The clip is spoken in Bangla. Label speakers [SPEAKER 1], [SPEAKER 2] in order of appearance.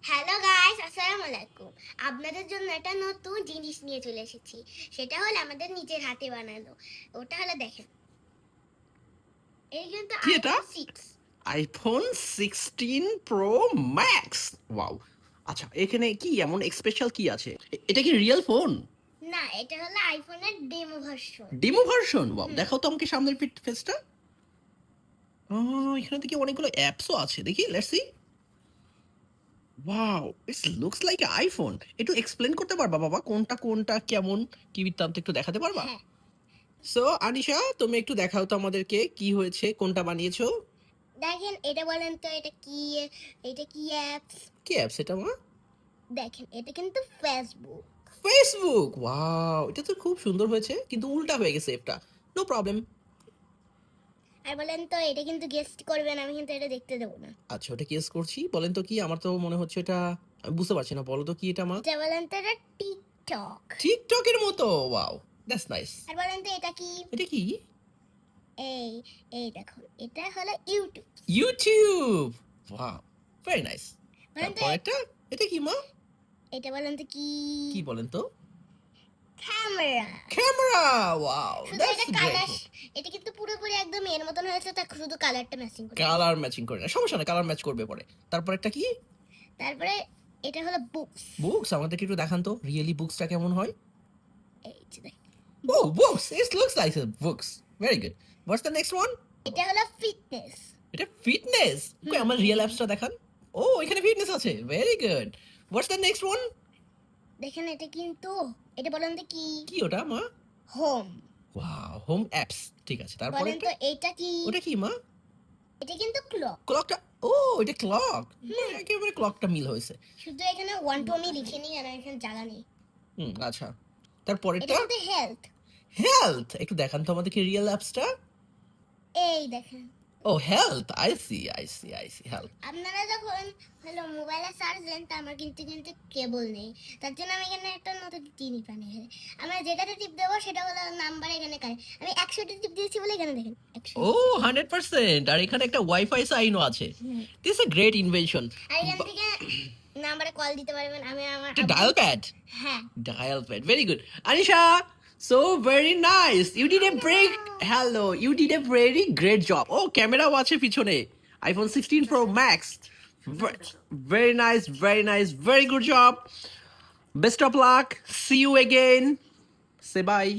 [SPEAKER 1] হ্যালো গাইস, আসসালামু আলাইকুম। আপনাদের জন্য একটা নতুন জিনিস নিয়ে চলে এসেছি। সেটা হলো আমাদের নিজের হাতে বানানো। ওটা হলো দেখেন, এই কিন্তু
[SPEAKER 2] কি এটা?
[SPEAKER 1] IPhone 6।
[SPEAKER 2] IPhone 16 pro max. Wow. আচ্ছা, এখানে কি এমন স্পেশাল কি আছে? এটা কি রিয়েল ফোন?
[SPEAKER 1] না, এটা হলো আইফোনের demo version.
[SPEAKER 2] Demo version? Wow, দেখাও তো আমাকে সামনের ফেসটা। এখানে দেখি অনেকগুলো অ্যাপসও আছে, দেখি, let's see. Wow, it's looks like iPhone. একটু এক্সপ্লেন করতে পারবা বাবা, কোনটা কোনটা কেমন, কি বৃত্তান্ত একটু দেখাতে পারবা?
[SPEAKER 1] হ্যাঁ,
[SPEAKER 2] সো আনিশা, তুমি একটু দেখাও তো আমাদেরকে কি হয়েছে, কোনটা বানিয়েছো।
[SPEAKER 1] দেখেন এটা বলেন তো, এটা কি অ্যাপস?
[SPEAKER 2] কি অ্যাপস এটা মা?
[SPEAKER 1] দেখেন, এটা কিন্তু ফেসবুক।
[SPEAKER 2] ফেসবুক। ওয়াও, এটা তো খুব সুন্দর হয়েছে, কিন্তু উল্টা হয়ে গেছে অ্যাপটা। No problem.
[SPEAKER 1] আর বলেন তো, এটা কিন্তু গেস্ট করবেন, আমি কিন্তু এটা দেখতে দেবো না।
[SPEAKER 2] আচ্ছা, ওটা কেস করছি, বলেন তো কি, আমার তো মনে হচ্ছে এটা, আমি বুঝতে পারছি না, বলো তো কি এটা মা?
[SPEAKER 1] এটা বলেন তো, এটা টিকটক।
[SPEAKER 2] টিকটকের মতো? Wow, that's nice.
[SPEAKER 1] আর বলেন তো এটা কি?
[SPEAKER 2] এটা কি?
[SPEAKER 1] এই এই দেখুন, এটা হলো YouTube.
[SPEAKER 2] YouTube. Wow, very nice.
[SPEAKER 1] বলেন তো
[SPEAKER 2] তারপর এটা, এটা কি মা?
[SPEAKER 1] এটা বলেন তো কি?
[SPEAKER 2] কি বলেন তো?
[SPEAKER 1] ক্যামেরা।
[SPEAKER 2] ক্যামেরা। ওয়াও,
[SPEAKER 1] শুধু
[SPEAKER 2] দ্যাটস
[SPEAKER 1] এটা
[SPEAKER 2] গ্রেট।
[SPEAKER 1] কালার, এটা কিন্তু পুরোপুরি একদম এর মতন হয়েছে, তা শুধু কালারটা ম্যাচিং করে।
[SPEAKER 2] কালার ম্যাচিং করে না, সমস্যা না, কালার ম্যাচ করবে পরে। তারপর একটা কি?
[SPEAKER 1] তারপরে এটা হলো বুকস।
[SPEAKER 2] বুকস। আমাদেরকে একটু দেখান তো রিয়েলি বুকসটা কেমন হয়।
[SPEAKER 1] এই যে দেখ,
[SPEAKER 2] Oh, books. It looks like a books. Very good. What's the next one?
[SPEAKER 1] এটা হলো ফিটনেস।
[SPEAKER 2] এটা ফিটনেস। কই আমার রিয়েল অ্যাপসটা দেখান। ও, এখানে ফিটনেস আছে। Very good. What's the next one?
[SPEAKER 1] দেখেন এটা কিন্তু, এটা বলেন তো কি?
[SPEAKER 2] কি ওটা মা?
[SPEAKER 1] হোম।
[SPEAKER 2] Wow, home apps. ঠিক আছে, তারপর
[SPEAKER 1] বলেন
[SPEAKER 2] একটা?
[SPEAKER 1] তো এটা কি?
[SPEAKER 2] ওটা কি মা?
[SPEAKER 1] এটা কিন্তু ক্লক।
[SPEAKER 2] ক্লকটা। ও, এটা ক্লক। একেবারে ক্লকটা মিল হয়েছে।
[SPEAKER 1] শুধু এখানে 1 টু আমি লিখে নিই, আর এখানে জায়গা নেই।
[SPEAKER 2] আচ্ছা।
[SPEAKER 1] এটা
[SPEAKER 2] তারপরেরটা?
[SPEAKER 1] কিন্তু হেলথ।
[SPEAKER 2] হেলথ। একটু দেখান তো আমাদেরকে রিয়েল অ্যাপসটা।
[SPEAKER 1] এই দেখেন,
[SPEAKER 2] ও, হেলথ। I see health.
[SPEAKER 1] আপনারা যখন হলো মোবাইলে সার্চ দেন, তা আমার কিন্তু কিন্তু কেবল নেই, তার জন্য আমি এখানে একটা নতুন জিনিস বানিয়েছি। আমরা যেটাতে টিপ দেবো সেটা হলো নাম্বার, এখানে কারে আমি 100টা টিপ দিয়েছি বলে এখানে দেখেন 100।
[SPEAKER 2] ও, 100%। আর এখানে একটা ওয়াইফাই সাইনও আছে। This a great invention.
[SPEAKER 1] আর এখান থেকে নাম্বারে কল দিতে পারবেন, আমি আমার
[SPEAKER 2] একটা ডায়াল প্যাড।
[SPEAKER 1] হ্যাঁ।
[SPEAKER 2] Dial pad. Very good. Anisha, so very nice. You did a break. Hello. You did a very great job. Oh, camera watch pichone. iPhone 16 Pro Max. Very nice. Very nice. Very good job. Best of luck. See you again. Say bye.